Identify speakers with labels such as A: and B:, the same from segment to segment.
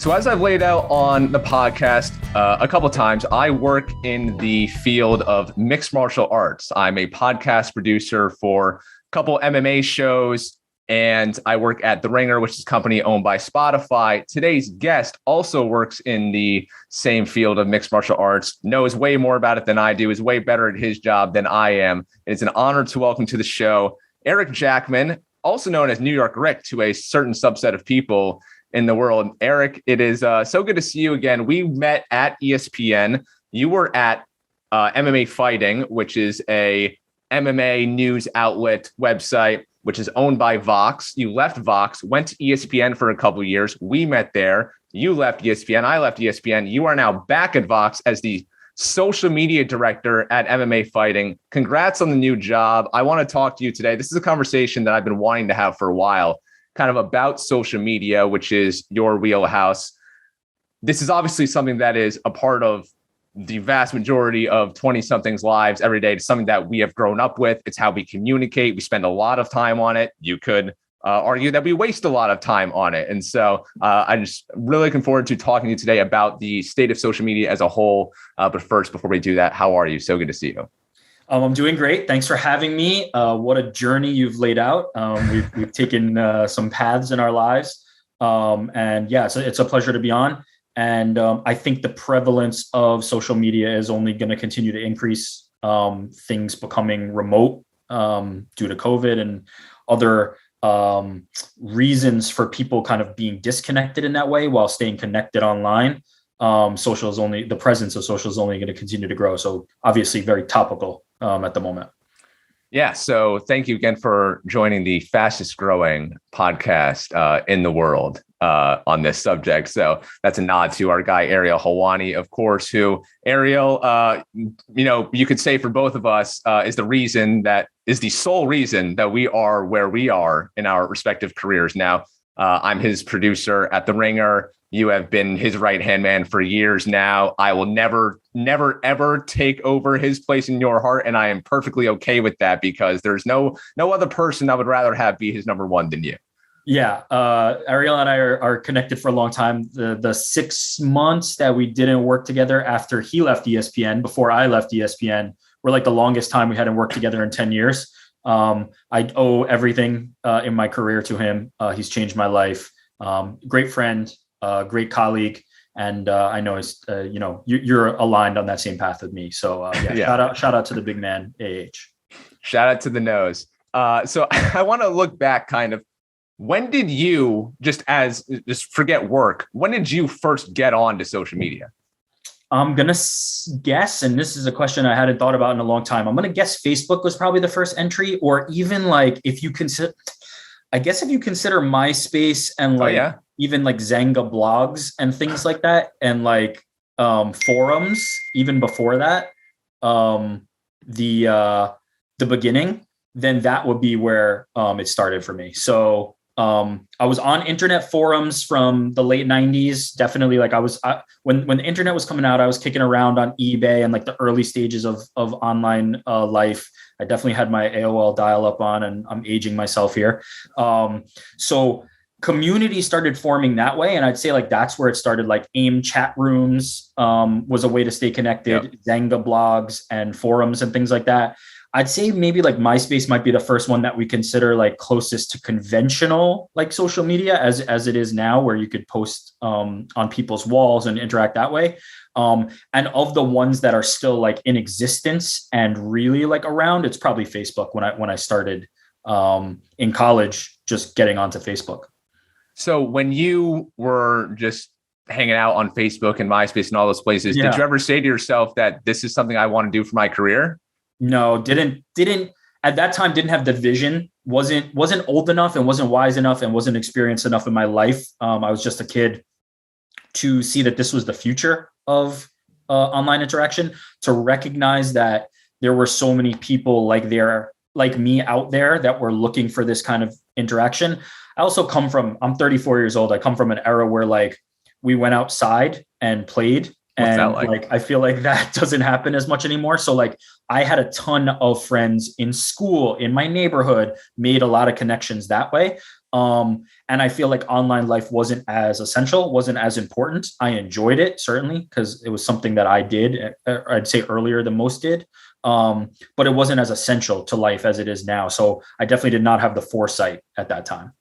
A: So as I've laid out on the podcast a couple of times, I work in the field of mixed martial arts. I'm a podcast producer for a couple MMA shows, and I work at The Ringer, which is a company owned by Spotify. Today's guest also works in the same field of mixed martial arts, knows way more about it than I do, is way better at his job than I am. It's an honor to welcome to the show Eric Jackman, also known as New York Rick to a certain subset of people in the world. Eric, it is so good to see you again. We met at ESPN. You were at MMA Fighting, which is a MMA news outlet website, which is owned by Vox. You left Vox, went to ESPN for a couple of years. We met there. You left ESPN. I left ESPN. You are now back at Vox as the social media director at MMA Fighting. Congrats on the new job. I want to talk to you today. This is a conversation that I've been wanting to have for a while, kind of about social media, which is your wheelhouse. This is obviously something that is a part of the vast majority of 20-somethings lives every day. It's something that we have grown up with. It's how we communicate. We spend a lot of time on it. You could argue that we waste a lot of time on it. And so I'm just really looking forward to talking to you today about the state of social media as a whole. But first, before we do that, how are you? So good to see you.
B: I'm doing great. Thanks for having me. What a journey you've laid out. We've taken some paths in our lives. And yeah, it's a pleasure to be on. And I think the prevalence of social media is only going to continue to increase, things becoming remote due to COVID and other reasons for people kind of being disconnected in that way while staying connected online. The presence of social is only going to continue to grow. So obviously very topical at the moment.
A: Yeah. So thank you again for joining the fastest growing podcast in the world on this subject. So that's a nod to our guy, Ariel Helwani, of course, who Ariel, you could say for both of us is the sole reason that we are where we are in our respective careers. Now, I'm his producer at The Ringer. You have been his right-hand man for years now. I will never, ever take over his place in your heart. And I am perfectly okay with that because there's no other person I would rather have be his number one than you.
B: Yeah. Ariel and I are connected for a long time. The 6 months that we didn't work together after he left ESPN, before I left ESPN, were like the longest time we hadn't worked together in 10 years. I owe everything in my career to him. He's changed my life. Great friend. Great colleague, and I know you're aligned on that same path with me. So yeah. Shout out to the big man, AH.
A: Shout out to the nose. So I want to look back, kind of. When did you just forget work? When did you first get on to social media?
B: I'm gonna guess, and this is a question I hadn't thought about in a long time. I'm gonna guess Facebook was probably the first entry, or even like if you consider MySpace and even like Zanga blogs and things like that, and like forums, even before that, the beginning, then that would be where it started for me. So I was on internet forums from the late 90s. Definitely, like when the internet was coming out, I was kicking around on eBay and like the early stages of online life. I definitely had my AOL dial-up on, and I'm aging myself here. So community started forming that way. And I'd say like that's where it started. Like AIM chat rooms was a way to stay connected, yep. Zanga blogs and forums and things like that. I'd say maybe like MySpace might be the first one that we consider like closest to conventional like social media as it is now, where you could post on people's walls and interact that way. And of the ones that are still like in existence and really like around, it's probably Facebook when I started in college, just getting onto Facebook.
A: So when you were just hanging out on Facebook and MySpace and all those places, Did you ever say to yourself that this is something I want to do for my career?
B: No, didn't at that time, didn't have the vision, wasn't old enough and wasn't wise enough and wasn't experienced enough in my life. I was just a kid to see that this was the future of online interaction, to recognize that there were so many people like me out there that were looking for this kind of interaction. I also I'm 34 years old. I come from an era where like we went outside and played. What's that like? I feel like that doesn't happen as much anymore. So like I had a ton of friends in school, in my neighborhood, made a lot of connections that way. And I feel like online life wasn't as essential, wasn't as important. I enjoyed it, certainly, because it was something that I did, I'd say earlier than most did. But it wasn't as essential to life as it is now. So I definitely did not have the foresight at that time.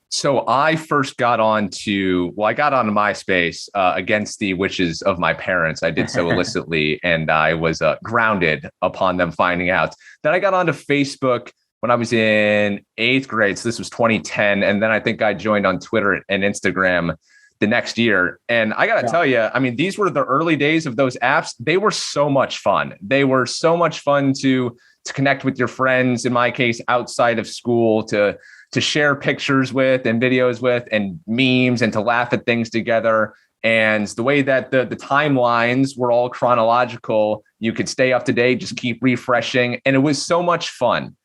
A: So I first got onto MySpace against the wishes of my parents. I did so illicitly, and I was grounded upon them finding out. Then I got onto Facebook when I was in 8th grade. So this was 2010. And then I think I joined on Twitter and Instagram the next year. And I got to tell you, I mean, these were the early days of those apps. They were so much fun. They were so much fun to connect with your friends, in my case, outside of school, to share pictures with and videos with and memes, and to laugh at things together. And the way that the timelines were all chronological, you could stay up to date, just keep refreshing. And it was so much fun.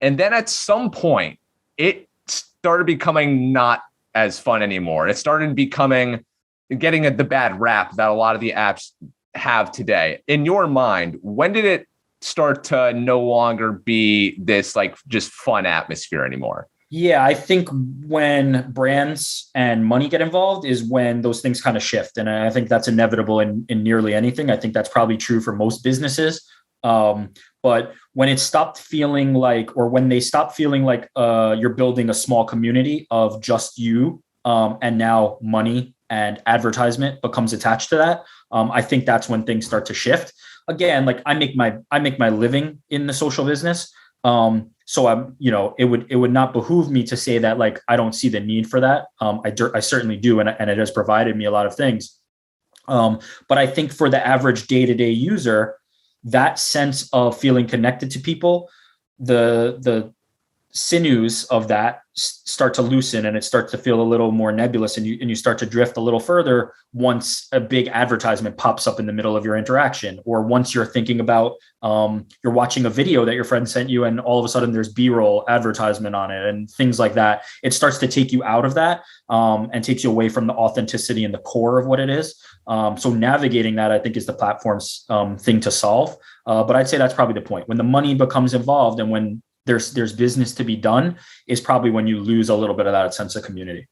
A: And then at some point, it started becoming not as fun anymore. It started getting the bad rap that a lot of the apps have today. In your mind, when did it start to no longer be this like just fun atmosphere anymore?
B: Yeah, I think when brands and money get involved is when those things kind of shift. And I think that's inevitable in nearly anything. I think that's probably true for most businesses. But when it stopped feeling like, or when they stopped feeling like you're building a small community of just you, and now money and advertisement becomes attached to that, I think that's when things start to shift. Again, like I make my living in the social business. So I'm, it would not behoove me to say that like I don't see the need for that. I certainly do, and it has provided me a lot of things. But I think for the average day-to-day user, that sense of feeling connected to people, the sinews of that start to loosen, and it starts to feel a little more nebulous, and you start to drift a little further once a big advertisement pops up in the middle of your interaction, or once you're thinking about you're watching a video that your friend sent you and all of a sudden there's B-roll advertisement on it and things like that. It starts to take you out of that and takes you away from the authenticity and the core of what it is. So navigating that, I think, is the platform's thing to solve. But I'd say that's probably the point. When the money becomes involved and when there's business to be done is probably when you lose a little bit of that sense of community.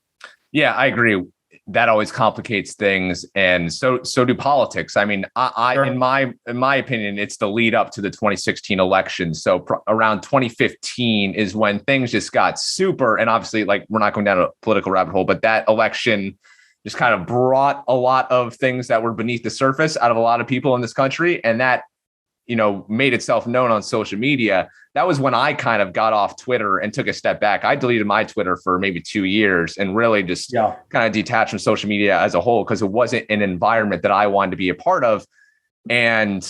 A: Yeah, I agree. That always complicates things, and so do politics. I mean,
B: Sure.
A: in my opinion, it's the lead up to the 2016 election. So around 2015 is when things just got super. And obviously, like, we're not going down a political rabbit hole, but that election just kind of brought a lot of things that were beneath the surface out of a lot of people in this country, and that made itself known on social media. That was when I kind of got off Twitter and took a step back. I deleted my Twitter for maybe 2 years and really just kind of detached from social media as a whole, because it wasn't an environment that I wanted to be a part of. And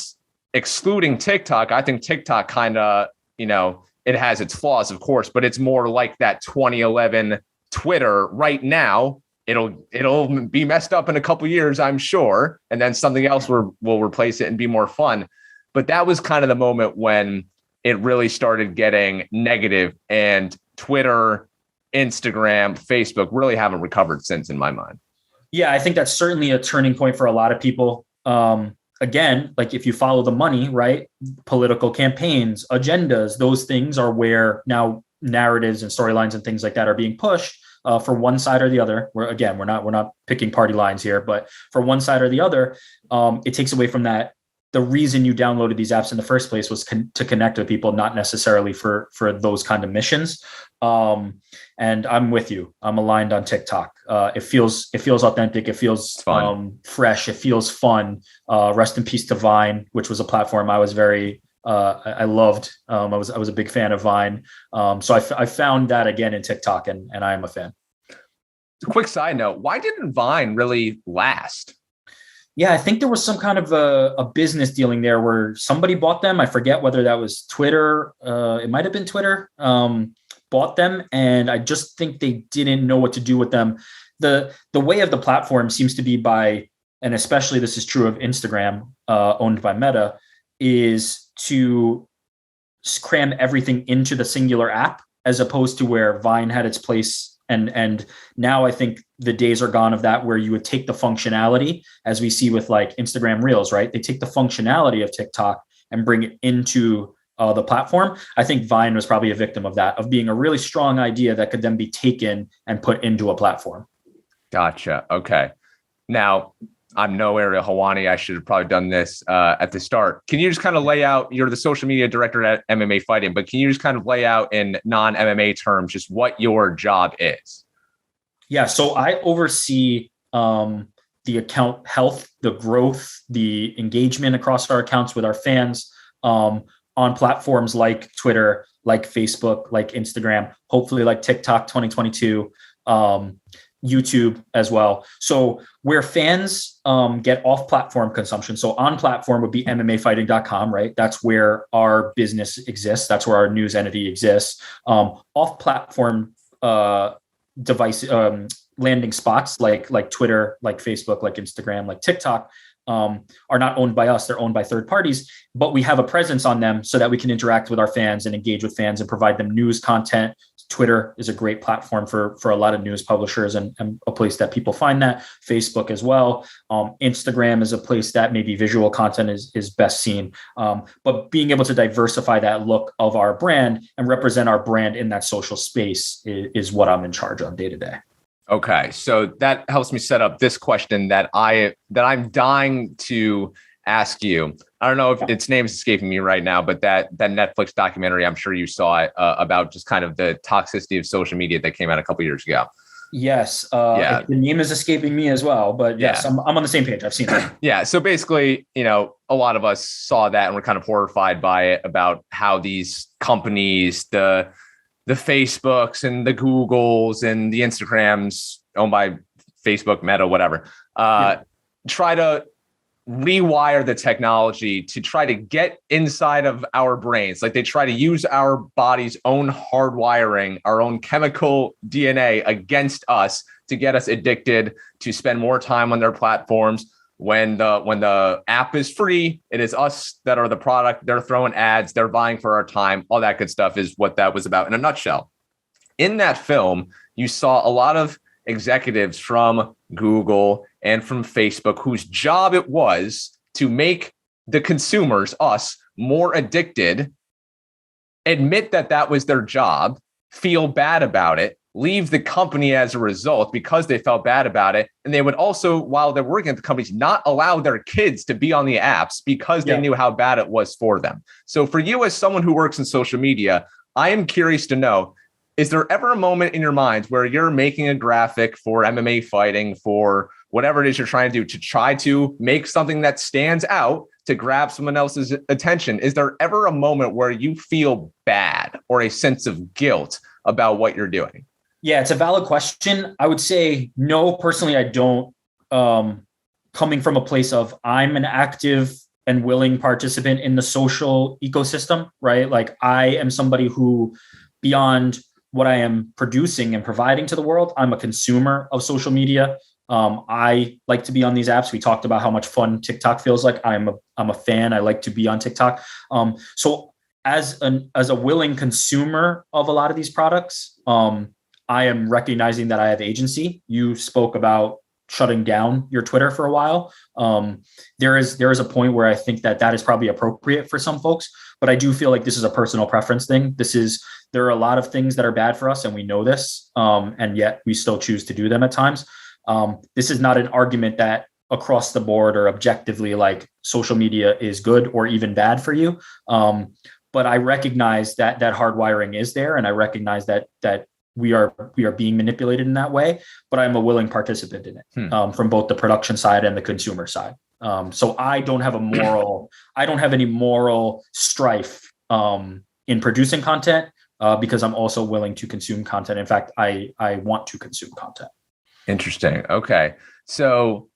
A: excluding TikTok, I think TikTok kind of, it has its flaws, of course, but it's more like that 2011 Twitter right now. It'll be messed up in a couple of years, I'm sure. And then something else will replace it and be more fun. But that was kind of the moment when it really started getting negative, and Twitter, Instagram, Facebook really haven't recovered since, in my mind.
B: Yeah, I think that's certainly a turning point for a lot of people. Again, like if you follow the money, right? Political campaigns, agendas, those things are where now narratives and storylines and things like that are being pushed for one side or the other. We're not picking party lines here, but for one side or the other, it takes away from that. The reason you downloaded these apps in the first place was to connect with people, not necessarily for those kind of missions. And I'm with you. I'm aligned on TikTok. It feels authentic. It feels fresh. It feels fun. Rest in peace to Vine, which was a platform I was I loved. I was a big fan of Vine. So I found that again in TikTok, and I am a fan.
A: Quick side note: why didn't Vine really last?
B: Yeah, I think there was some kind of a business dealing there where somebody bought them. I forget whether that was Twitter. It might have been Twitter. Bought them, and I just think they didn't know what to do with them. The way of the platform seems to be by, and especially this is true of Instagram, owned by Meta, is to cram everything into the singular app, as opposed to where Vine had its place. And now I think the days are gone of that, where you would take the functionality, as we see with like Instagram Reels, right? They take the functionality of TikTok and bring it into the platform. I think Vine was probably a victim of that, of being a really strong idea that could then be taken and put into a platform.
A: Gotcha. Okay. Now, I'm no Ariel Hawani. I should have probably done this at the start. Can you just kind of lay out, you're the social media director at MMA Fighting, but can you just kind of lay out in non-MMA terms just what your job is?
B: Yeah. So I oversee the account health, the growth, the engagement across our accounts with our fans on platforms like Twitter, like Facebook, like Instagram, hopefully like TikTok 2022. YouTube as well. So where fans get off-platform consumption. So on-platform would be MMAfighting.com, right? That's where our business exists. That's where our news entity exists. Off-platform device landing spots like Twitter, like Facebook, like Instagram, like TikTok are not owned by us. They're owned by third parties, but we have a presence on them so that we can interact with our fans and engage with fans and provide them news content. Twitter is a great platform for a lot of news publishers and a place that people find that. Facebook as well. Instagram is a place that maybe visual content is best seen. But being able to diversify that look of our brand and represent our brand in that social space is what I'm in charge of day to day.
A: Okay, so that helps me set up this question that I'm dying to ask you. I don't know if its name is escaping me right now, but that Netflix documentary, I'm sure you saw it, about just kind of the toxicity of social media that came out a couple of years ago.
B: Yes. The name is escaping me as well, but yes, I'm on the same page. I've seen it.
A: Yeah. So basically, a lot of us saw that and were kind of horrified by it, about how these companies, the Facebooks and the Googles and the Instagrams owned by Facebook, Meta, whatever, try to rewire the technology to try to get inside of our brains. Like they try to use our body's own hardwiring, our own chemical DNA against us to get us addicted, to spend more time on their platforms. When the app is free, it is us that are the product. They're throwing ads, they're vying for our time. All that good stuff is what that was about in a nutshell. In that film, you saw a lot of executives from Google and from Facebook whose job it was to make the consumers, us, more addicted, admit that was their job, feel bad about it, leave the company as a result because they felt bad about it. And they would also, while they're working at the companies, not allow their kids to be on the apps because they knew how bad it was for them. So for you, as someone who works in social media, I am curious to know, is there ever a moment in your mind where you're making a graphic for MMA Fighting, for whatever it is you're trying to do, to try to make something that stands out to grab someone else's attention? Is there ever a moment where you feel bad or a sense of guilt about what you're doing?
B: Yeah, it's a valid question. I would say no, personally, I don't. Coming from a place of I'm an active and willing participant in the social ecosystem, right? Like I am somebody who, beyond what I am producing and providing to the world, I'm a consumer of social media. I like to be on these apps. We talked about how much fun TikTok feels like. I'm a fan. I like to be on TikTok. So as a willing consumer of a lot of these products, I am recognizing that I have agency. You spoke about shutting down your Twitter for a while. There is a point where I think that is probably appropriate for some folks, but I do feel like this is a personal preference thing. There are a lot of things that are bad for us, and we know this, and yet we still choose to do them at times. This is not an argument that across the board or objectively like social media is good or even bad for you. But I recognize that hardwiring is there, and I recognize that we are being manipulated in that way, but I'm a willing participant in it from both the production side and the consumer side. So I don't have any moral strife in producing content because I'm also willing to consume content. In fact, I want to consume content.
A: Interesting. Okay. So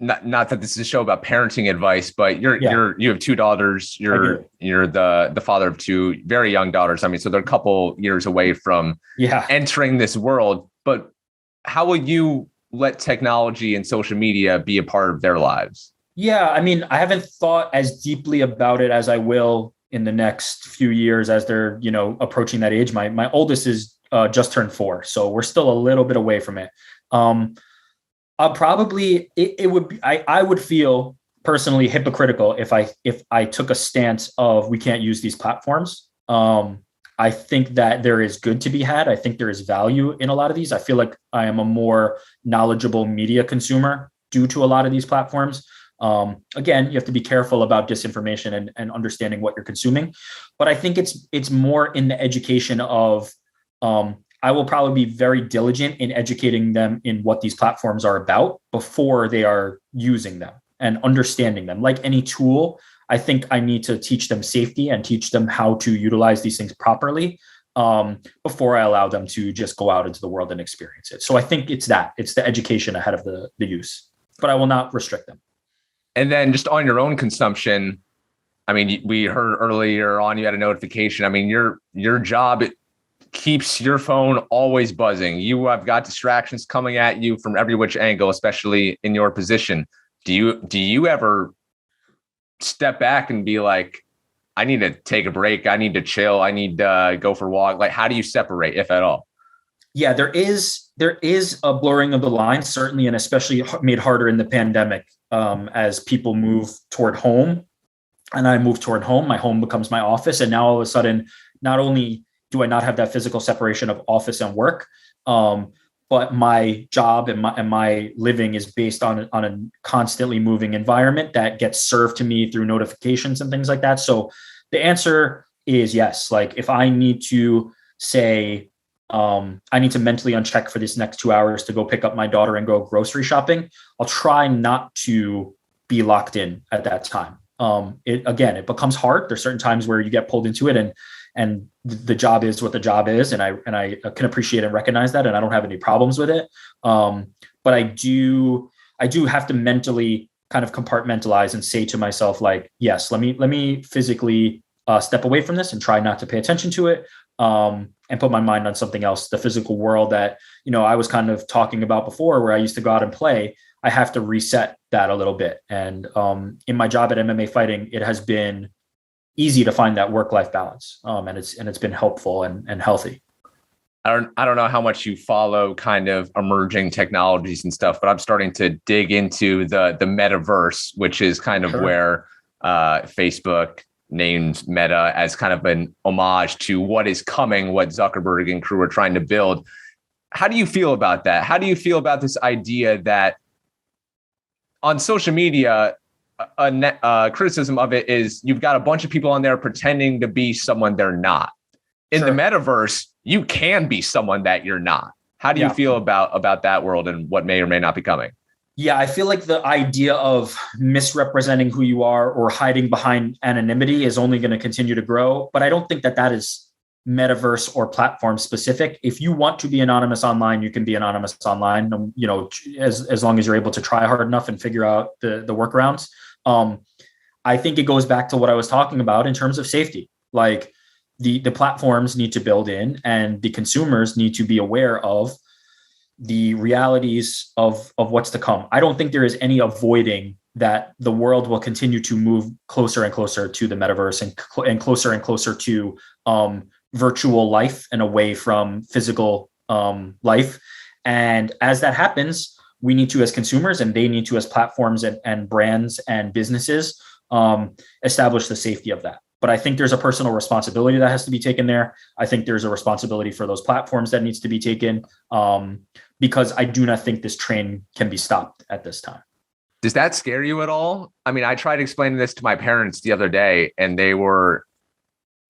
A: not that this is a show about parenting advice, but you have two daughters. You're the father of two very young daughters. I mean, so they're a couple years away from entering this world, but how will you let technology and social media be a part of their lives? Yeah.
B: I mean, I haven't thought as deeply about it as I will in the next few years as they're, approaching that age. My oldest is just turned 4. So we're still a little bit away from it. I'll probably, I would feel personally hypocritical if I took a stance of we can't use these platforms. I think that there is good to be had. I think there is value in a lot of these. I feel like I am a more knowledgeable media consumer due to a lot of these platforms. Again, you have to be careful about disinformation and understanding what you're consuming. But I think it's more in the education of, I will probably be very diligent in educating them in what these platforms are about before they are using them and understanding them. Like any tool, I think I need to teach them safety and teach them how to utilize these things properly before I allow them to just go out into the world and experience it. So I think it's the education ahead of the use, but I will not restrict them.
A: And then just on your own consumption, I mean, we heard earlier on you had a notification. I mean, your job keeps your phone always buzzing. You have got distractions coming at you from every which angle, especially in your position. Do you ever step back and be like, I need to take a break, I need to chill, I need to go for a walk? Like, how do you separate, if at all?
B: Yeah, there is a blurring of the lines, certainly, and especially made harder in the pandemic as people move toward home. And I move toward home, my home becomes my office. And now all of a sudden, not only do I not have that physical separation of office and work, but my job and my living is based on a constantly moving environment that gets served to me through notifications and things like that. So the answer is yes. Like if I need to say, I need to mentally uncheck for this next 2 hours to go pick up my daughter and go grocery shopping, I'll try not to be locked in at that time. It becomes hard. There's certain times where you get pulled into it and the job is what the job is. And I can appreciate and recognize that. And I don't have any problems with it. But I do have to mentally kind of compartmentalize and say to myself, like, yes, let me physically step away from this and try not to pay attention to it. And put my mind on something else, the physical world that, I was kind of talking about before, where I used to go out and play. I have to reset that a little bit. And in my job at MMA Fighting, it has been easy to find that work-life balance. And it's been helpful and healthy.
A: I don't know how much you follow kind of emerging technologies and stuff, but I'm starting to dig into the metaverse, which is kind of where Facebook named Meta as kind of an homage to what is coming, what Zuckerberg and crew are trying to build. How do you feel about that? How do you feel about this idea that on social media, a criticism of it is you've got a bunch of people on there pretending to be someone they're not. In the metaverse, you can be someone that you're not. How do you feel about that world and what may or may not be coming?
B: Yeah, I feel like the idea of misrepresenting who you are or hiding behind anonymity is only going to continue to grow. But I don't think that is metaverse or platform specific. If you want to be anonymous online, you can be anonymous online, as long as you're able to try hard enough and figure out the workarounds. I think it goes back to what I was talking about in terms of safety. Like the platforms need to build in and the consumers need to be aware of the realities of what's to come. I don't think there is any avoiding that the world will continue to move closer and closer to the metaverse and closer to virtual life and away from physical life. And as that happens, we need to, as consumers, and they need to, as platforms and brands and businesses, establish the safety of that. But I think there's a personal responsibility that has to be taken there. I think there's a responsibility for those platforms that needs to be taken, because I do not think this train can be stopped at this time.
A: Does that scare you at all? I mean, I tried explaining this to my parents the other day, and they were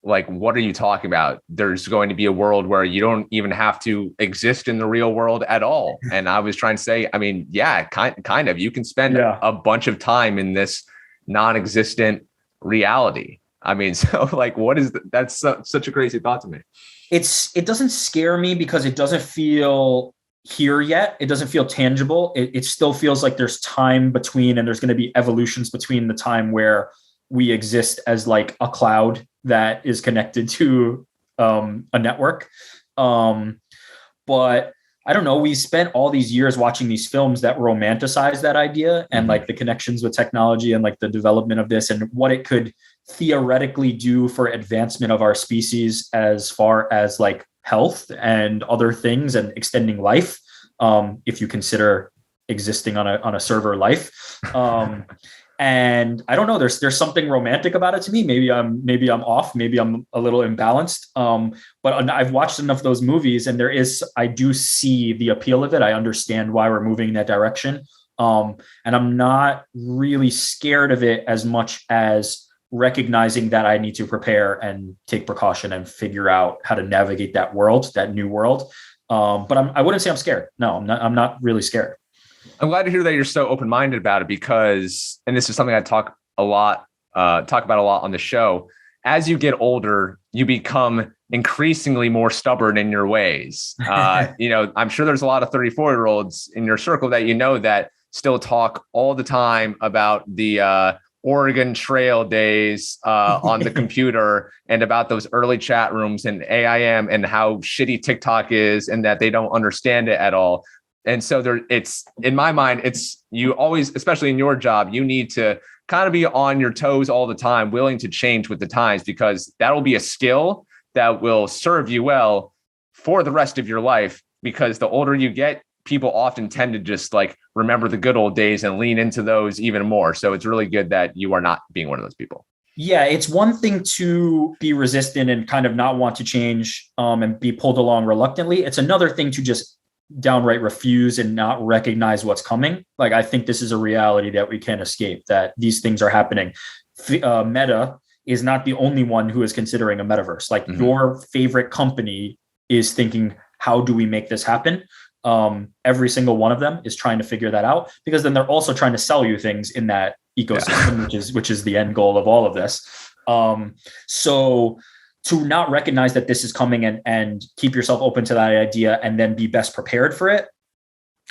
A: like, what are you talking about? There's going to be a world where you don't even have to exist in the real world at all. And I was trying to say, I mean, yeah, kind of. You can spend a bunch of time in this non-existent reality. I mean, so like, that's such a crazy thought to me.
B: It doesn't scare me because it doesn't feel here yet. It doesn't feel tangible. It still feels like there's time between, and there's going to be evolutions between the time where we exist as like a cloud that is connected to a network. But I don't know, we spent all these years watching these films that romanticize that idea and like the connections with technology and like the development of this and what it could theoretically do for advancement of our species as far as like health and other things and extending life. If you consider existing on a server life. And I don't know, there's something romantic about it to me. Maybe I'm off, maybe I'm a little imbalanced. But I've watched enough of those movies, and I do see the appeal of it. I understand why we're moving in that direction. And I'm not really scared of it as much as recognizing that I need to prepare and take precaution and figure out how to navigate that world, that new world. But I wouldn't say I'm scared. No, I'm not really scared.
A: I'm glad to hear that you're so open-minded about it because, and this is something I talk about a lot on the show. As you get older, you become increasingly more stubborn in your ways. I'm sure there's a lot of 34-year-olds in your circle that still talk all the time about the Oregon Trail days on the computer and about those early chat rooms and AIM and how shitty TikTok is and that they don't understand it at all. And so it's in my mind, you always, especially in your job, you need to kind of be on your toes all the time, willing to change with the times, because that'll be a skill that will serve you well for the rest of your life. Because the older you get, people often tend to just like remember the good old days and lean into those even more. So it's really good that you are not being one of those people.
B: Yeah, it's one thing to be resistant and kind of not want to change and be pulled along reluctantly. It's another thing to just downright refuse and not recognize what's coming. Like, I think this is a reality that we can't escape, that these things are happening. Meta is not the only one who is considering a metaverse. Like your favorite company is thinking, how do we make this happen? Every single one of them is trying to figure that out, because then they're also trying to sell you things in that ecosystem, which is the end goal of all of this. So to not recognize that this is coming and keep yourself open to that idea and then be best prepared for it,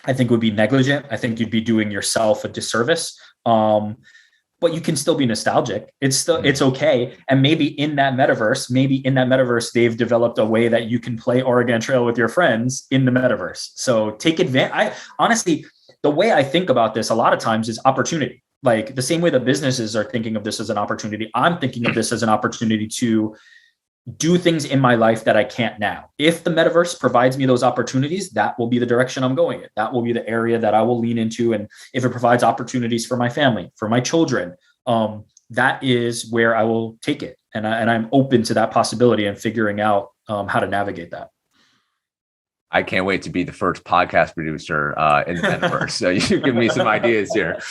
B: I think would be negligent. I think you'd be doing yourself a disservice. But you can still be nostalgic. It's okay. And maybe in that metaverse, they've developed a way that you can play Oregon Trail with your friends in the metaverse. So take advantage. Honestly, the way I think about this a lot of times is opportunity. Like the same way that businesses are thinking of this as an opportunity, I'm thinking of this as an opportunity to do things in my life that I can't now. If the metaverse provides me those opportunities, that will be the direction I'm going in. That will be the area that I will lean into. And if it provides opportunities for my family, for my children, that is where I will take it. And I'm open to that possibility and figuring out how to navigate that.
A: I can't wait to be the first podcast producer in the metaverse. So you give me some ideas here.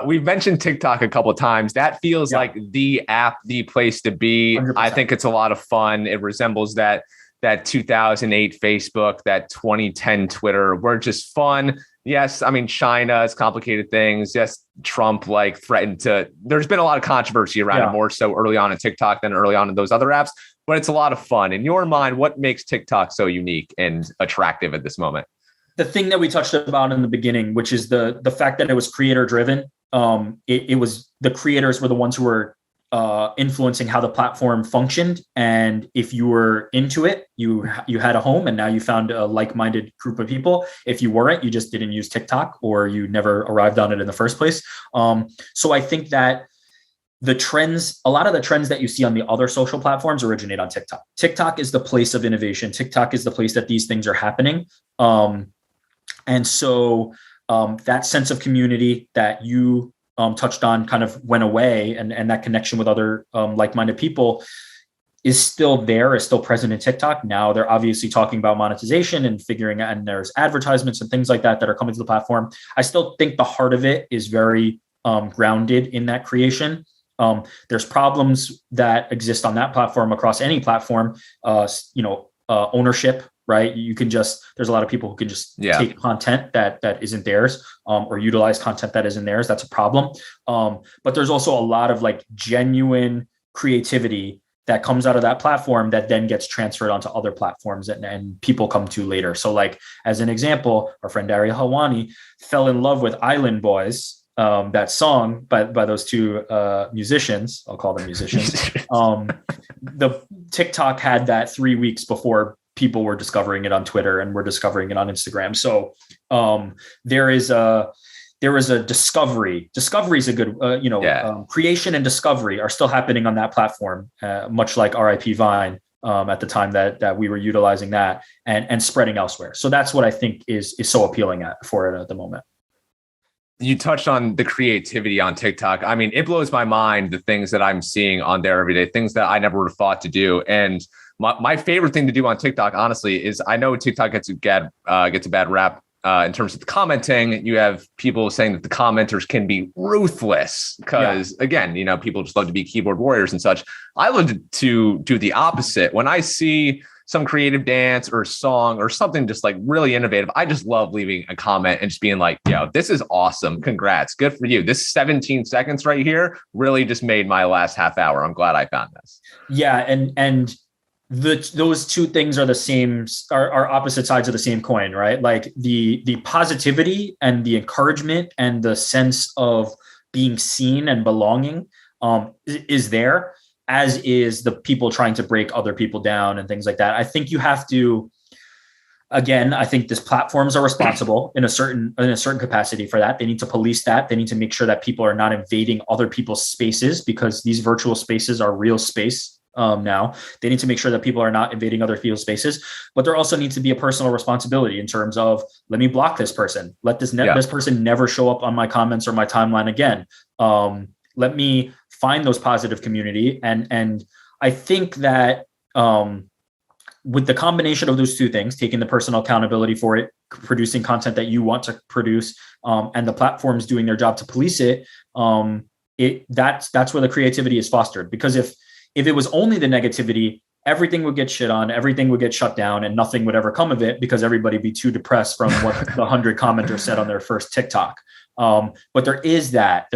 A: We've mentioned TikTok a couple of times. That feels like the app, the place to be. 100%. I think it's a lot of fun. It resembles that 2008 Facebook, that 2010 Twitter. We're just fun. Yes, I mean, China has complicated things. Yes, Trump threatened to. There's been a lot of controversy around it, more so early on in TikTok than early on in those other apps. But it's a lot of fun. In your mind, what makes TikTok so unique and attractive at this moment?
B: The thing that we touched about in the beginning, which is the fact that it was creator driven. It was the creators were the ones who were influencing how the platform functioned. And if you were into it, you had a home, and now you found a like-minded group of people. If you weren't, you just didn't use TikTok, or you never arrived on it in the first place. So I think that a lot of the trends that you see on the other social platforms originate on TikTok. TikTok is the place of innovation. TikTok is the place that these things are happening. And so that sense of community that you touched on kind of went away, and that connection with other like-minded people is still there, is still present in TikTok. Now they're obviously talking about monetization and figuring out, and there's advertisements and things like that are coming to the platform. I still think the heart of it is very grounded in that creation. There's problems that exist on that platform across any platform, ownership, right? There's a lot of people who can just take content that isn't theirs, or utilize content that isn't theirs. That's a problem. But there's also a lot of genuine creativity that comes out of that platform that then gets transferred onto other platforms and people come to later. So as an example, our friend Daria Hawani fell in love with Island Boys, that song by those two musicians. I'll call them musicians. The TikTok had that 3 weeks before people were discovering it on Twitter and were discovering it on Instagram. So there is a discovery. Discovery is a good, creation and discovery are still happening on that platform, much like RIP Vine at the time that we were utilizing that and spreading elsewhere. So that's what I think is so appealing for it at the moment.
A: You touched on the creativity on TikTok. I mean, it blows my mind, the things that I'm seeing on there every day, things that I never would have thought to do. And my favorite thing to do on TikTok, honestly, is I know TikTok gets a bad rap in terms of the commenting. You have people saying that the commenters can be ruthless because, again, people just love to be keyboard warriors and such. I love to do the opposite. When I see some creative dance or song or something just like really innovative, I just love leaving a comment and just being like, yo, this is awesome. Congrats. Good for you. This 17 seconds right here really just made my last half hour. I'm glad I found this.
B: Yeah. And those two things are the same, are opposite sides of the same coin, right? Like the positivity and the encouragement and the sense of being seen and belonging is there, as is the people trying to break other people down and things like that. I think you have to, again, I think these platforms are responsible in a certain capacity for that. They need to police that. They need to make sure that people are not invading other people's spaces, because these virtual spaces are real space now. They need to make sure that people are not invading other people's spaces, but there also needs to be a personal responsibility in terms of, let me block this person. Let this person never show up on my comments or my timeline again. Let me find those positive community. And I think that with the combination of those two things, taking the personal accountability for it, producing content that you want to produce, and the platforms doing their job to police it, that's where the creativity is fostered. Because if it was only the negativity, everything would get shit on, everything would get shut down, and nothing would ever come of it because everybody be too depressed from what the 100 commenters said on their first TikTok. But there is that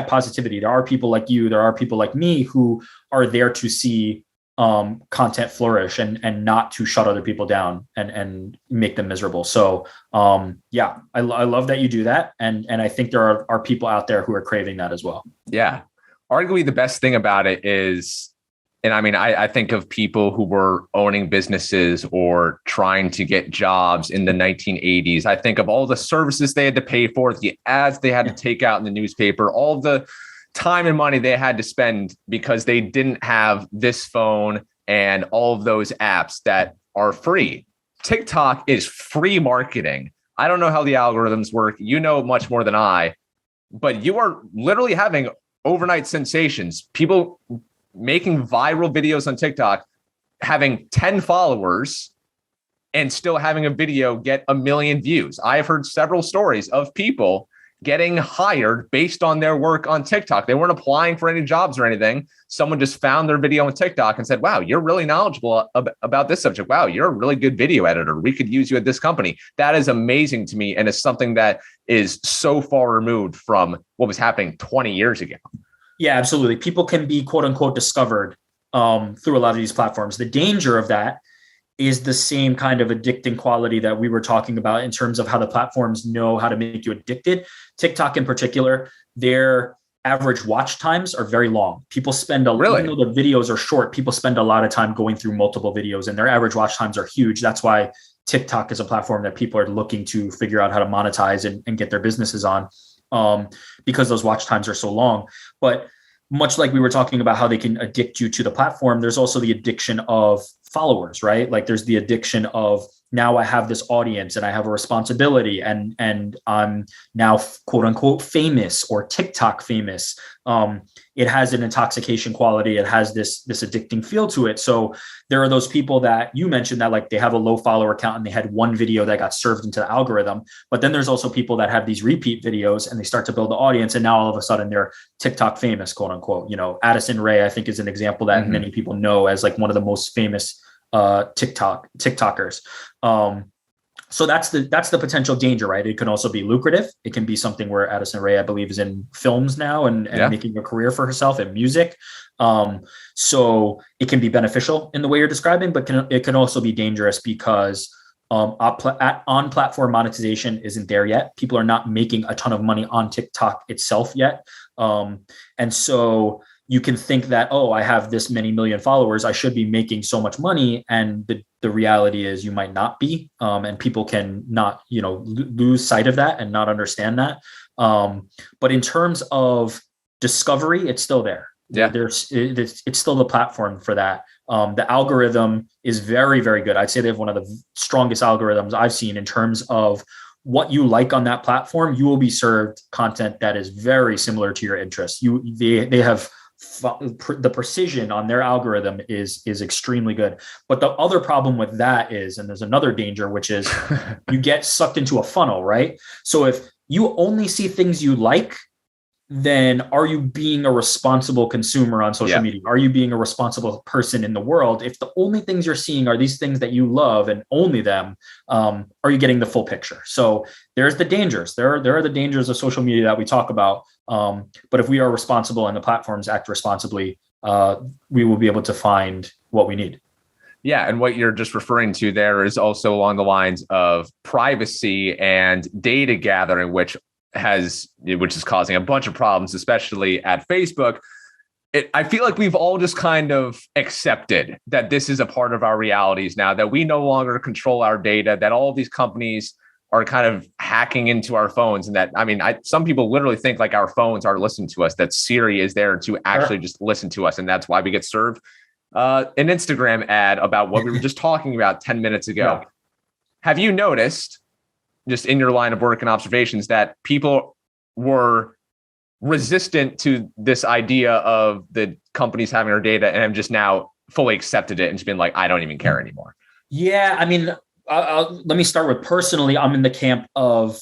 B: positivity. There are people like you, there are people like me who are there to see content flourish and not to shut other people down and make them miserable. So I love that you do that. And I think there are people out there who are craving that as well.
A: Yeah. Arguably the best thing about it is, and I mean, I think of people who were owning businesses or trying to get jobs in the 1980s. I think of all the services they had to pay for, the ads they had to take out in the newspaper, all the time and money they had to spend because they didn't have this phone and all of those apps that are free. TikTok is free marketing. I don't know how the algorithms work. You know much more than I, but you are literally having overnight sensations. People making viral videos on TikTok, having 10 followers and still having a video get 1 million views. I have heard several stories of people getting hired based on their work on TikTok. They weren't applying for any jobs or anything. Someone just found their video on TikTok and said, wow, you're really knowledgeable about this subject. Wow, you're a really good video editor. We could use you at this company. That is amazing to me. And it's something that is so far removed from what was happening 20 years ago.
B: Yeah, absolutely. People can be quote unquote discovered through a lot of these platforms. The danger of that is the same kind of addicting quality that we were talking about in terms of how the platforms know how to make you addicted. TikTok in particular, their average watch times are very long. People spend even though the videos are short, people spend a lot of time going through multiple videos, and their average watch times are huge. That's why TikTok is a platform that people are looking to figure out how to monetize and get their businesses on. Because those watch times are so long. But much like we were talking about how they can addict you to the platform, there's also the addiction of followers, right? Like there's the addiction of, now I have this audience and I have a responsibility and I'm now quote unquote famous or TikTok famous. It has an intoxication quality. It has this addicting feel to it. So there are those people that you mentioned that like they have a low follower count and they had one video that got served into the algorithm. But then there's also people that have these repeat videos and they start to build the audience. And now all of a sudden they're TikTok famous, quote unquote. Addison Rae, I think, is an example that many people know as like one of the most famous TikTokers. So that's the potential danger, right? It can also be lucrative. It can be something where Addison Rae, I believe, is in films now and making a career for herself in music. So it can be beneficial in the way you're describing, but it can also be dangerous because on-platform monetization isn't there yet. People are not making a ton of money on TikTok itself yet. And so you can think that, oh, I have this many million followers, I should be making so much money. And the reality is you might not be. And people can not, lose sight of that and not understand that. But in terms of discovery, it's still there. Yeah. It's still the platform for that. The algorithm is very, very good. I'd say they have one of the strongest algorithms I've seen in terms of what you like on that platform, you will be served content that is very similar to your interests. They have the precision on their algorithm is extremely good. But the other problem with that is, and there's another danger, which is you get sucked into a funnel, right? So if you only see things you like, then are you being a responsible consumer on social media? Are you being a responsible person in the world? If the only things you're seeing are these things that you love and only them, are you getting the full picture? So there's the dangers. There are the dangers of social media that we talk about. But if we are responsible and the platforms act responsibly, we will be able to find what we need.
A: Yeah. And what you're just referring to there is also along the lines of privacy and data gathering, which is causing a bunch of problems, especially at Facebook. I feel like we've all just kind of accepted that this is a part of our realities now, that we no longer control our data, that all of these companies are kind of hacking into our phones. And that, I mean, some people literally think like our phones are listening to us, that Siri is there to actually just listen to us. And that's why we get served an Instagram ad about what we were just talking about 10 minutes ago. Yeah. Have you noticed, just in your line of work and observations, that people were resistant to this idea of the companies having our data and have just now fully accepted it and just been like, I don't even care anymore?
B: Yeah. I mean, let me start with personally, I'm in the camp of,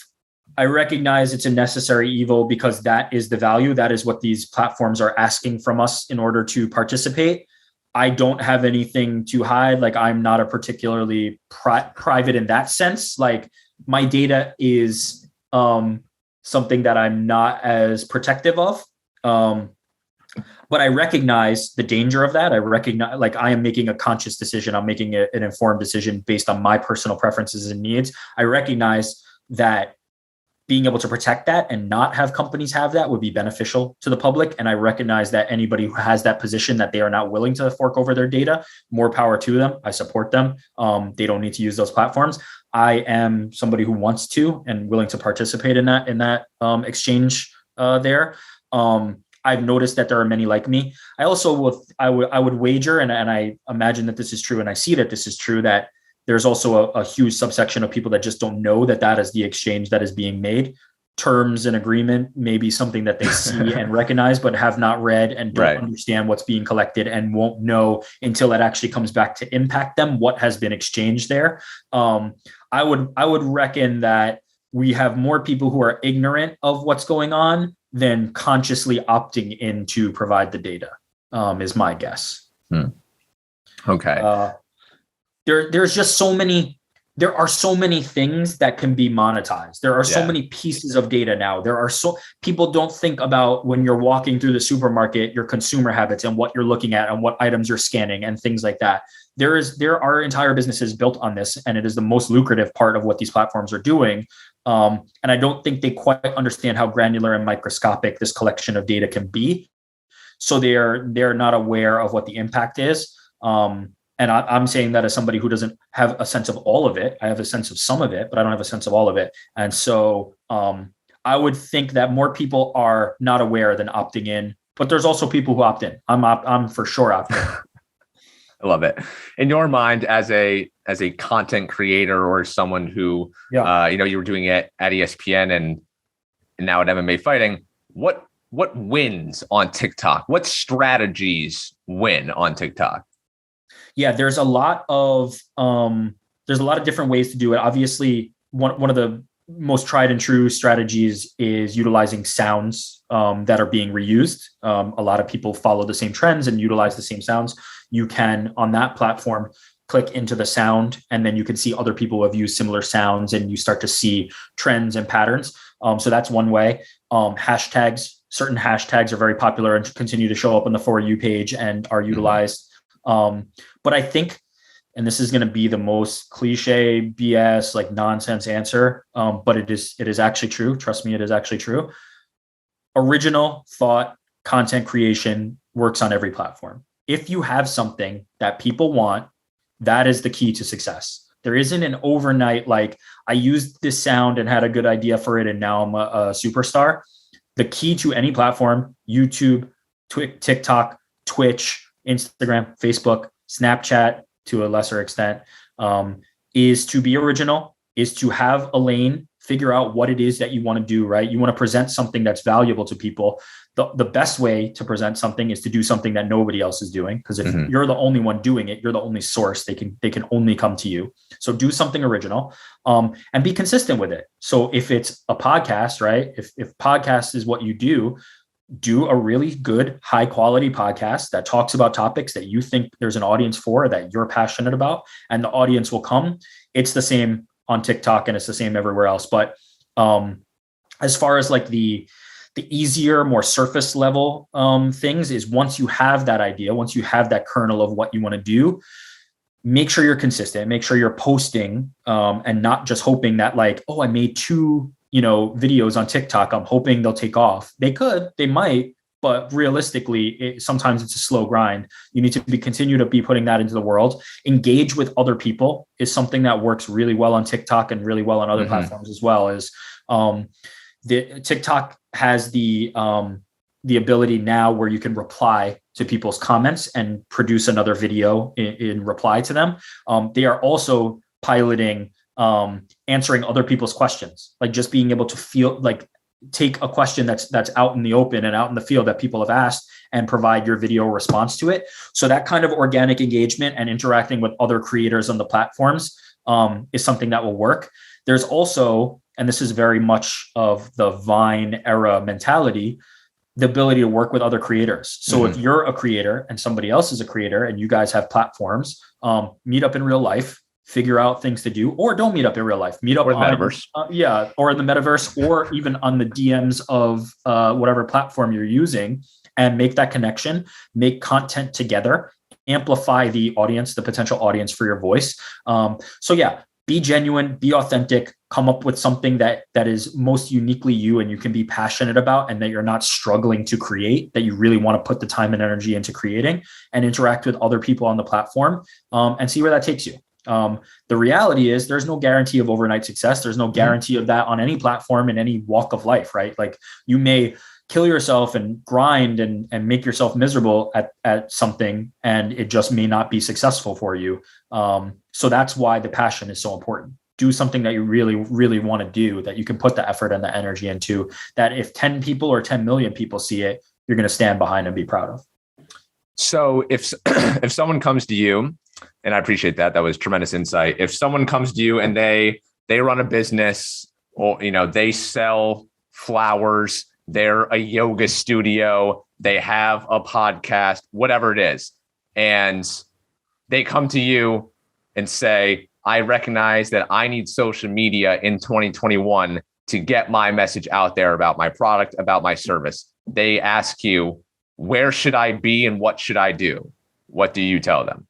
B: I recognize it's a necessary evil because that is the value. That is what these platforms are asking from us in order to participate. I don't have anything to hide. Like, I'm not a particularly private in that sense. Like, my data is something that I'm not as protective of. But I recognize the danger of that. I recognize, like, I am making a conscious decision. I'm making an informed decision based on my personal preferences and needs. I recognize that being able to protect that and not have companies have that would be beneficial to the public. And I recognize that anybody who has that position, that they are not willing to fork over their data, more power to them. I support them. They don't need to use those platforms. I am somebody who wants to and willing to participate in that exchange there. I've noticed that there are many like me. I also I would wager, and I imagine that this is true, and I see that this is true, that there's also a huge subsection of people that just don't know that is the exchange that is being made. Terms and agreement may be something that they see and recognize, but have not read and don't understand what's being collected and won't know until it actually comes back to impact them what has been exchanged there. I would reckon that we have more people who are ignorant of what's going on than consciously opting in to provide the data, is my guess.
A: Okay.
B: There's just there are so many things that can be monetized. There are so many pieces of data now. People don't think about, when you're walking through the supermarket, your consumer habits and what you're looking at and what items you're scanning and things like that. There are entire businesses built on this, and it is the most lucrative part of what these platforms are doing. And I don't think they quite understand how granular and microscopic this collection of data can be. So they're not aware of what the impact is. And I'm saying that as somebody who doesn't have a sense of all of it. I have a sense of some of it, but I don't have a sense of all of it. And so I would think that more people are not aware than opting in, but there's also people who opt in. I'm for sure opting in.
A: I love it. In your mind, as a content creator or someone who, you were doing it at ESPN and now at MMA Fighting, what wins on TikTok? What strategies win on TikTok?
B: Yeah, there's a lot of different ways to do it. Obviously, one of the most tried and true strategies is utilizing sounds that are being reused. A lot of people follow the same trends and utilize the same sounds. You can, on that platform, click into the sound, and then you can see other people who have used similar sounds, and you start to see trends and patterns. So that's one way. Certain hashtags are very popular and continue to show up on the For You page and are utilized. But I think, and this is going to be the most cliche BS, like nonsense answer, but it is actually true. Trust me, it is actually true. Original thought, content creation works on every platform. If you have something that people want, that is the key to success. There isn't an overnight, like, I used this sound and had a good idea for it, and now I'm a superstar. The key to any platform, YouTube, TikTok, Twitch, Instagram, Facebook, Snapchat to a lesser extent, is to be original, is to have a lane figure out what it is that you want to do, right? You want to present something that's valuable to people. The best way to present something is to do something that nobody else is doing. Because if you're the only one doing it, you're the only source. They can only come to you. So do something original, and be consistent with it. So if it's a podcast, right? If podcast is what you do a really good, high quality podcast that talks about topics that you think there's an audience for, that you're passionate about, and the audience will come. It's the same on TikTok and it's the same everywhere else. But as far as like the easier, more surface level things is, once you have that idea, once you have that kernel of what you want to do, make sure you're consistent, make sure you're posting and not just hoping that like, oh, I made 2 videos on TikTok, I'm hoping they'll take off. They might, but realistically, sometimes it's a slow grind. You need to continue to be putting that into the world. Engage with other people is something that works really well on TikTok and really well on other platforms as well. Is the TikTok has the ability now where you can reply to people's comments and produce another video in reply to them. They are also piloting answering other people's questions, like just being able to feel like take a question that's out in the open and out in the field that people have asked and provide your video response to it. So that kind of organic engagement and interacting with other creators on the platforms is something that will work. There's also, and this is very much of the Vine era mentality, the ability to work with other creators. So if you're a creator and somebody else is a creator and you guys have platforms, meet up in real life, figure out things to do, or don't meet up in real life, meet up
A: or the metaverse.
B: Or in the metaverse, or even on the DMs of whatever platform you're using, and make that connection, make content together, amplify the audience, the potential audience for your voice. So yeah, be genuine, be authentic, come up with something that is most uniquely you and you can be passionate about, and that you're not struggling to create, that you really want to put the time and energy into creating, and interact with other people on the platform, and see where that takes you. The reality is there's no guarantee of overnight success. There's no guarantee of that on any platform in any walk of life, right? Like you may kill yourself and grind and make yourself miserable at something, and it just may not be successful for you. So that's why the passion is so important. Do something that you really, really want to do, that you can put the effort and the energy into, that if 10 people or 10 million people see it, you're going to stand behind and be proud of.
A: So if someone comes to you, and I appreciate that was tremendous insight. If someone comes to you and they run a business, or they sell flowers, they're a yoga studio, they have a podcast, whatever it is, and they come to you and say, I recognize that I need social media in 2021 to get my message out there about my product, about my service. They ask you, where should I be and what should I do? What do you tell them?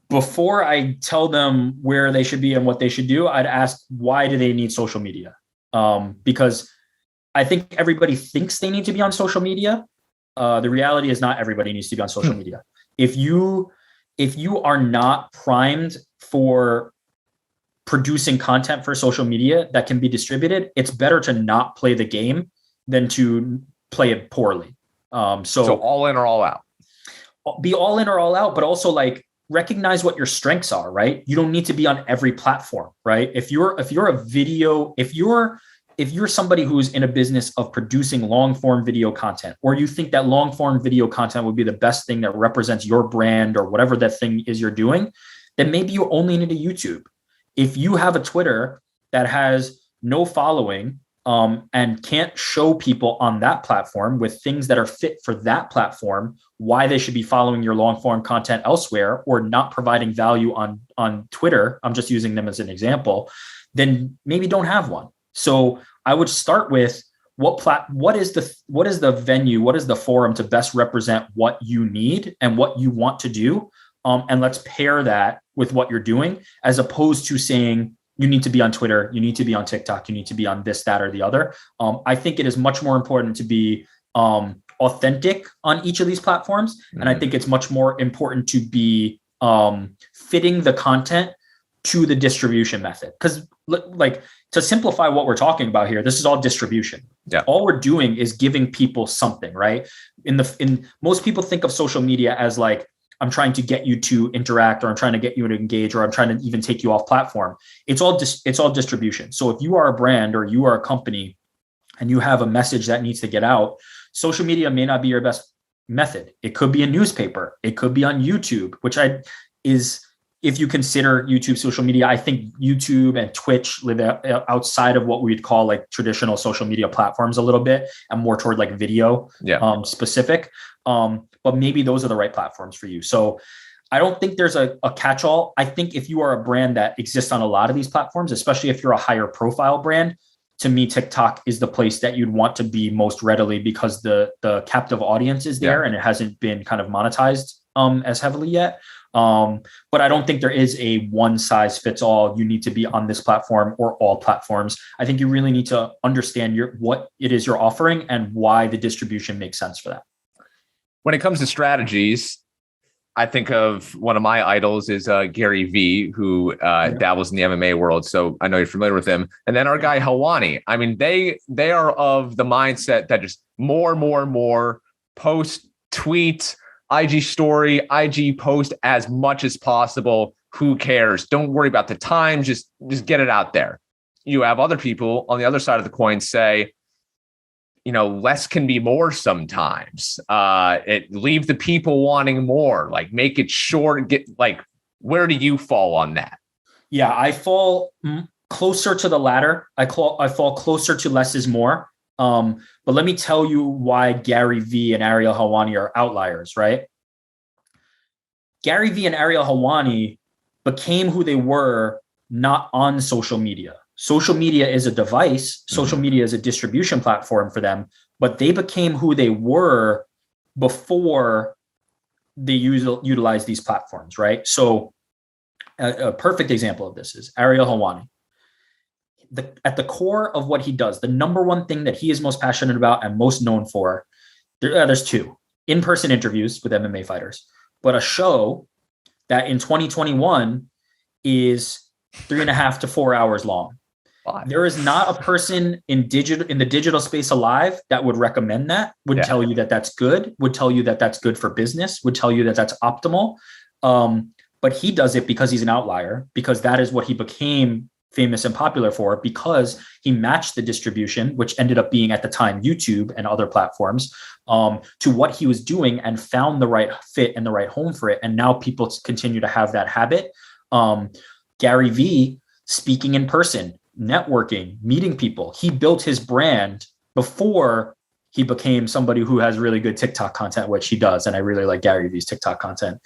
B: Before I tell them where they should be and what they should do, I'd ask, why do they need social media? Because I think everybody thinks they need to be on social media. The reality is not everybody needs to be on social media. If you are not primed for producing content for social media that can be distributed, it's better to not play the game than to play it poorly. So
A: all in or all out.
B: Be all in or all out, but also like recognize what your strengths are, right? You don't need to be on every platform, right? If you're somebody who's in a business of producing long form video content, or you think that long form video content would be the best thing that represents your brand or whatever that thing is you're doing, then maybe you only need a YouTube. If you have a Twitter that has no following, and can't show people on that platform with things that are fit for that platform, why they should be following your long form content elsewhere, or not providing value on Twitter, I'm just using them as an example, then maybe don't have one. So I would start with what is the venue, what is the forum to best represent what you need and what you want to do, and let's pair that with what you're doing, as opposed to saying, you need to be on Twitter, you need to be on TikTok, you need to be on this, that, or the other. I think it is much more important to be authentic on each of these platforms. Mm-hmm. And I think it's much more important to be fitting the content to the distribution method. Because like, to simplify what we're talking about here, this is all distribution. Yeah. All we're doing is giving people something, right? In most people think of social media as like, I'm trying to get you to interact, or I'm trying to get you to engage, or I'm trying to even take you off platform. It's all distribution. So if you are a brand or you are a company and you have a message that needs to get out, social media may not be your best method. It could be a newspaper. It could be on YouTube, which if you consider YouTube social media, I think YouTube and Twitch live outside of what we'd call like traditional social media platforms a little bit, and more toward like video specific. But maybe those are the right platforms for you. So I don't think there's a catch-all. I think if you are a brand that exists on a lot of these platforms, especially if you're a higher profile brand, to me, TikTok is the place that you'd want to be most readily, because the captive audience is there and it hasn't been kind of monetized as heavily yet. But I don't think there is a one size fits all. You need to be on this platform or all platforms. I think you really need to understand what it is you're offering and why the distribution makes sense for that.
A: When it comes to strategies, I think of one of my idols is Gary Vee, who dabbles in the MMA world. So I know you're familiar with him. And then our guy Helwani. I mean, they are of the mindset that just more post, tweet, IG story, IG post as much as possible. Who cares? Don't worry about the time. Just get it out there. You have other people on the other side of the coin say, less can be more sometimes. Leave the people wanting more, like make it short. Where do you fall on that?
B: Yeah, I fall closer to the latter. I fall closer to less is more. But let me tell you why Gary Vee and Ariel Helwani are outliers, right? Gary Vee and Ariel Helwani became who they were not on social media. Social media is a device. Social media is a distribution platform for them, but they became who they were before they utilize these platforms, right? So a perfect example of this is Ariel Helwani. At the core of what he does, the number one thing that he is most passionate about and most known for, there's two: in-person interviews with MMA fighters, but a show that in 2021 is 3.5 to 4 hours long. Wow. There is not a person in the digital space alive that would recommend that, would tell you that that's good, would tell you that that's good for business, would tell you that that's optimal. But he does it because he's an outlier, because that is what he became famous and popular for, because he matched the distribution, which ended up being at the time YouTube and other platforms, to what he was doing, and found the right fit and the right home for it. And now people continue to have that habit. Gary Vee, speaking in person, networking, meeting people. He built his brand before he became somebody who has really good TikTok content, which he does. And I really like Gary Vee's TikTok content.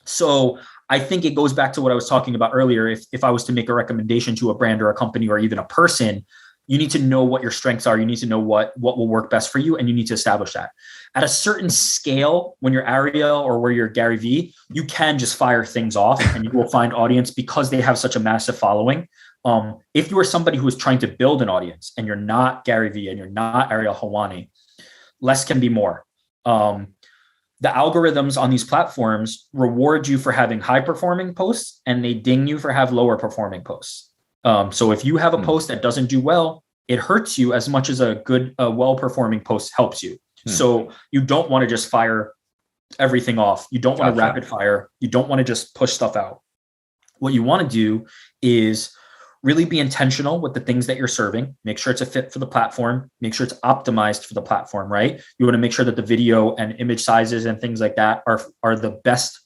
B: So I think it goes back to what I was talking about earlier. If I was to make a recommendation to a brand or a company or even a person, you need to know what your strengths are. You need to know what will work best for you, and you need to establish that. At a certain scale, when you're Ariel or where you're Gary Vee, you can just fire things off and you will find audience because they have such a massive following. If you are somebody who is trying to build an audience and you're not Gary Vee and you're not Ariel Helwani, less can be more. The algorithms on these platforms reward you for having high performing posts, and they ding you for have lower performing posts. So if you have a post that doesn't do well, it hurts you as much as a well-performing post helps you. So you don't want to just fire everything off. You don't want to rapid fire. You don't want to just push stuff out. What you want to do is really be intentional with the things that you're serving. Make sure it's a fit for the platform. Make sure it's optimized for the platform, right? You want to make sure that the video and image sizes and things like that are the best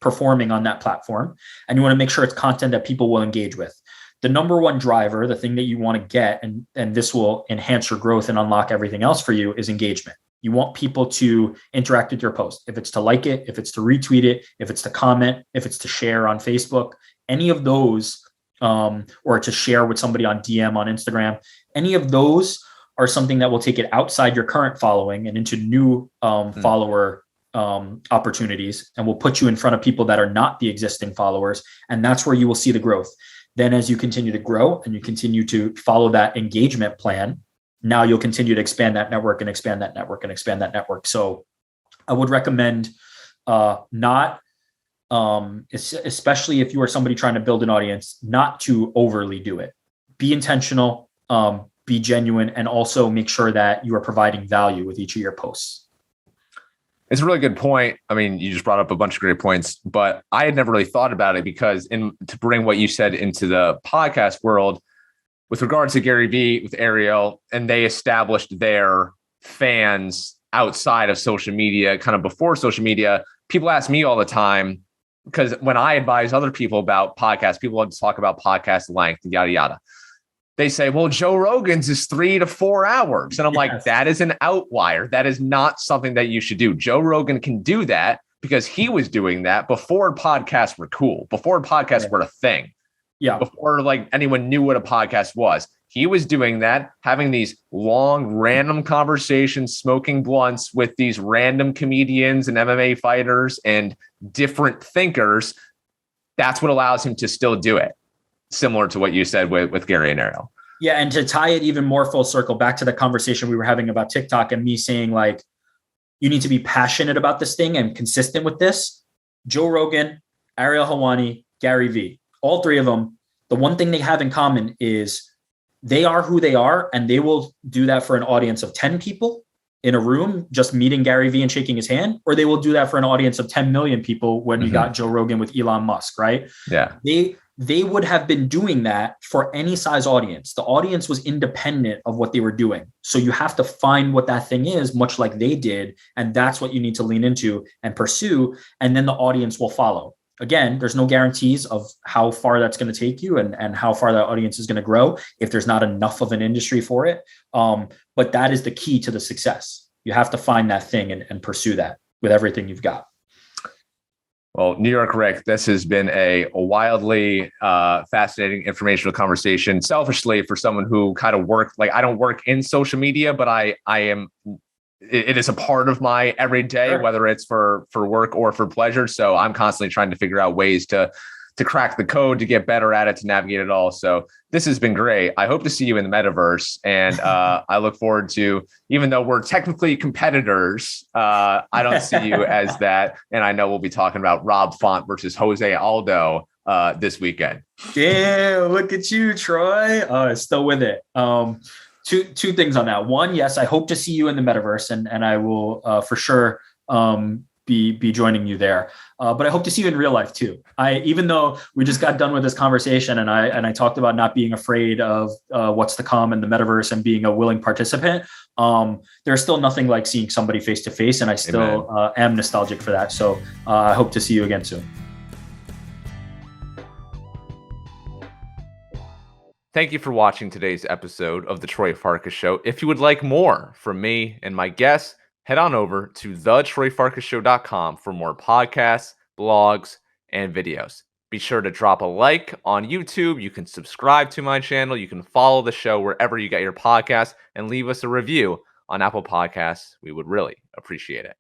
B: performing on that platform. And you want to make sure it's content that people will engage with. The number one driver, the thing that you want to get, and this will enhance your growth and unlock everything else for you, is engagement. You want people to interact with your post. If it's to like it, if it's to retweet it, if it's to comment, if it's to share on Facebook, any of those, or to share with somebody on DM on Instagram, any of those are something that will take it outside your current following and into new follower opportunities, and will put you in front of people that are not the existing followers. And that's where you will see the growth. Then as you continue to grow and you continue to follow that engagement plan, now you'll continue to expand that network and expand that network and expand that network. So I would recommend especially if you are somebody trying to build an audience, not to overly do it. Be intentional, be genuine, and also make sure that you are providing value with each of your posts.
A: It's a really good point. I mean, you just brought up a bunch of great points, but I had never really thought about it because to bring what you said into the podcast world, with regards to Gary Vee with Ariel, and they established their fans outside of social media, kind of before social media, people ask me all the time, because when I advise other people about podcasts, people want to talk about podcast length, yada, yada. They say, well, Joe Rogan's is 3 to 4 hours. And I'm like, that is an outlier. That is not something that you should do. Joe Rogan can do that because he was doing that before podcasts were cool, before podcasts were a thing.
B: Yeah.
A: Before like anyone knew what a podcast was. He was doing that, having these long, random conversations, smoking blunts with these random comedians and MMA fighters and different thinkers. That's what allows him to still do it. Similar to what you said with Gary and Ariel.
B: Yeah. And to tie it even more full circle back to the conversation we were having about TikTok and me saying like, you need to be passionate about this thing and consistent with this. Joe Rogan, Ariel Helwani, Gary Vee, all three of them. The one thing they have in common is they are who they are, and they will do that for an audience of 10 people in a room, just meeting Gary Vee and shaking his hand, or they will do that for an audience of 10 million people when you got Joe Rogan with Elon Musk, right?
A: Yeah.
B: They would have been doing that for any size audience. The audience was independent of what they were doing. So you have to find what that thing is, much like they did. And that's what you need to lean into and pursue. And then the audience will follow. Again, there's no guarantees of how far that's going to take you and how far that audience is going to grow if there's not enough of an industry for it. But that is the key to the success. You have to find that thing and pursue that with everything you've got.
A: Well, New York Rick, this has been a wildly fascinating, informational conversation. Selfishly, for someone who kind of like I don't work in social media, but I am. It is a part of my everyday, whether it's for work or for pleasure. So I'm constantly trying to figure out ways to crack the code, to get better at it, to navigate it all. So this has been great. I hope to see you in the metaverse. And I look forward to, even though we're technically competitors, I don't see you as that. And I know we'll be talking about Rob Font versus Jose Aldo this weekend.
B: Yeah, look at you, Troy. Still with it. Two things on that. One, yes, I hope to see you in the metaverse, and I will for sure be joining you there. But I hope to see you in real life too. Even though we just got done with this conversation, and I talked about not being afraid of what's to come in the metaverse and being a willing participant. There's still nothing like seeing somebody face to face, and I still am nostalgic for that. So I hope to see you again soon.
A: Thank you for watching today's episode of The Troy Farkas Show. If you would like more from me and my guests, head on over to thetroyfarkasshow.com for more podcasts, blogs, and videos. Be sure to drop a like on YouTube. You can subscribe to my channel. You can follow the show wherever you get your podcasts and leave us a review on Apple Podcasts. We would really appreciate it.